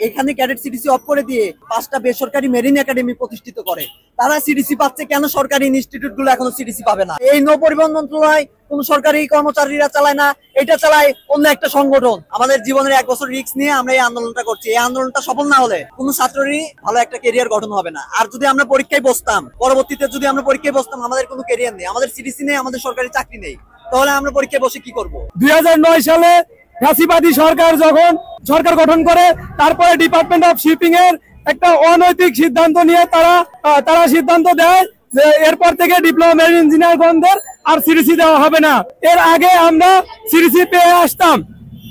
এখানে cadet CDC of করে দিয়ে 5টা বেসরকারি মেরিন একাডেমি প্রতিষ্ঠিত করে। তারা সিডিসি পাচ্ছে, কেন সরকারি ইনস্টিটিউট গুলো এখনো সিডিসি পাবে না? এই নৌ পরিবহন মন্ত্রণালয় কোন সরকারি কর্মচারীরা চালায় না, এটা চালায় অন্য একটা সংগঠন। আমাদের জীবনের 1 বছর রিস্ক নিয়ে আমরা এই আন্দোলনটা করছি। এই আন্দোলনটা সফল না হলে কোনো ছাত্ররই ভালো একটা ক্যারিয়ার গঠন হবে না। আর যদি আমরা পরীক্ষায় বসতাম, পরবর্তীতে যদি আমরা পরীক্ষায় বসতাম, আমাদের কোনো ক্যারিয়ার নেই, আমাদের সিডিসি নেই, আমাদের সরকারি চাকরি নেই, তাহলে আমরা পরীক্ষায় বসে কি করব? 2009 সালে ফ্যাসিবাদী সরকার যখন সরকার গঠন করে, তারপরে ডিপার্টমেন্ট অফ শিপিং এর একটা অনৈতিক সিদ্ধান্ত নিয়ে তারা সিদ্ধান্ত দেয় যে এরপর থেকে ডিপ্লোমা মেরিন ইঞ্জিনিয়ারগণদের আর সিডিসি দেওয়া হবে না। এর আগে আমরা সিডিসি পেয়ে আসতাম,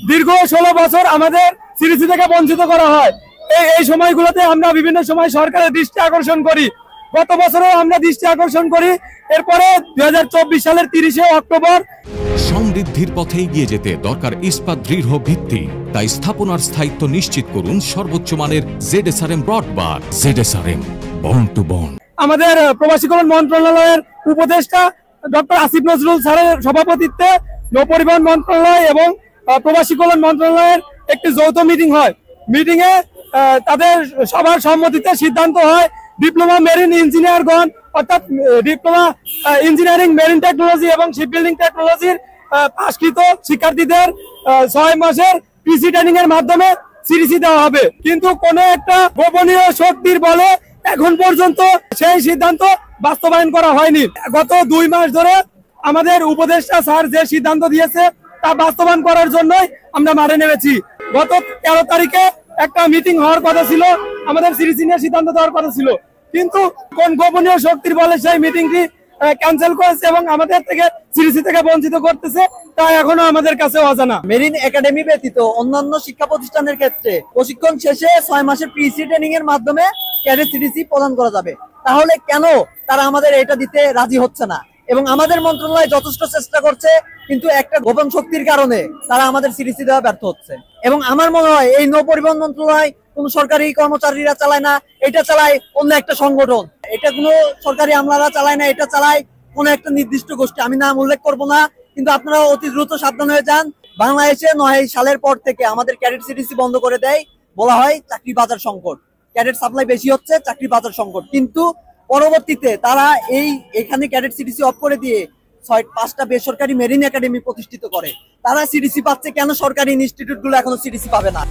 দীর্ঘ 16 বছর আমাদের সিডিসি থেকে বঞ্চিত করা হয়। এই সময়গুলোতে আমরা বিভিন্ন সময় সরকারের দৃষ্টি আকর্ষণ করি, গত বছরও আমরা দৃষ্টি আকর্ষণ করি। এরপরে 2024 সালের 30শে অক্টোবর সমৃদ্ধির পথে এগিয়ে যেতে দরকার ইস্পাত দৃঢ় ভিত্তি। তাই স্থাপনার স্থায়িত্ব নিশ্চিত করুন সর্বোচ্চ মানের ZSRM broadband. ZSRM bond to bond. আমাদের প্রবাসী কল্যাণ মন্ত্রণালয়ের উপদেষ্টা ডক্টর আসিফ নজরুল স্যারের সভাপতিত্বে নৌ পরিবহন মন্ত্রণালয় এবং প্রবাসী কল্যাণ মন্ত্রণালয়ের একটি যৌথ মিটিং হয়। মিটিং এ তাদের সবার সম্মতিতে সিদ্ধান্ত হয় ডিপ্লোমা মেরিন ইঞ্জিনিয়ারগণ অর্থাৎ ডিপ্লোমা ইঞ্জিনিয়ারিং মেরিন টেকনোলজি এবং শিপ বিল্ডিং টেকনোলজির পাশকৃত শিক্ষার্থীদের 6 মাসের পিসি ট্রেনিং এর মাধ্যমে সিডিসি দেওয়া হবে। কিন্তু কোন একটা গোপনীয় শক্তির বলে এখন পর্যন্ত সেই সিদ্ধান্ত বাস্তবায়ন করা হয়নি। গত 2 মাস ধরে আমাদের উপদেষ্টা স্যার যে সিদ্ধান্ত দিয়েছে তা বাস্তবায়ন করার জন্যই আমরা মাঠে নেমেছি। গত 13 তারিখে একটা মিটিং হওয়ার কথা ছিল, আমাদের সিডিসি নিয়ে সিদ্ধান্ত দেওয়ার কথা ছিল, কিন্তু কোন গোপনীয় শক্তির বলে সেই মিটিংটি ক্যান্সেল করেছে এবং আমাদের থেকে সিডিসি থেকে বঞ্চিত করতেছে, তা এখনো আমাদের কাছে অজানা। মেরিন একাডেমি ব্যতীত অন্যান্য শিক্ষা প্রতিষ্ঠানের ক্ষেত্রে প্রশিক্ষণ শেষে 6 মাসের পিসি ট্রেনিং এর মাধ্যমে ক্যাডেট সিডিসি প্রদান করা যাবে। তাহলে কেন তারা আমাদের এটা দিতে রাজি হচ্ছে না? এবং আমাদের মন্ত্রণালয় যথেষ্ট চেষ্টা করছে, কিন্তু একটা গোপন শক্তির কারণে তারা আমাদের সিডিসি দেওয়া ব্যর্থ হচ্ছে। এবং আমার মনে হয় এই নৌ পরিবহন মন্ত্রণালয় কোন সরকারি কর্মচারীরা চালায় না, এটা চালায় অন্য একটা সংগঠন। এটা কোনো সরকারি আমলারা চালায় না, এটা চালায় কোন একটা নির্দিষ্ট গোষ্ঠী। আমি নাম উল্লেখ করব না, কিন্তু আপনারা অতি দ্রুত সাবধান হয়ে যান। বাংলাদেশে 9 সালের পর থেকে আমাদের ক্যাডেট সিডিসি বন্ধ করে দেয়, বলা হয় চাকরি বাজার সংকট, ক্যাডেট সাপ্লাই বেশি হচ্ছে, চাকরি বাজার সংকট। কিন্তু পরবর্তীতে তারা এখানে ক্যাডেট সিডিসি অফ করে দিয়ে 5টা বেসরকারি মেরিন একাডেমি প্রতিষ্ঠিত করে। তারা সিডিসি পাচ্ছে, কেন সরকারি ইনস্টিটিউট গুলো এখনো সিডিসি পাবে না?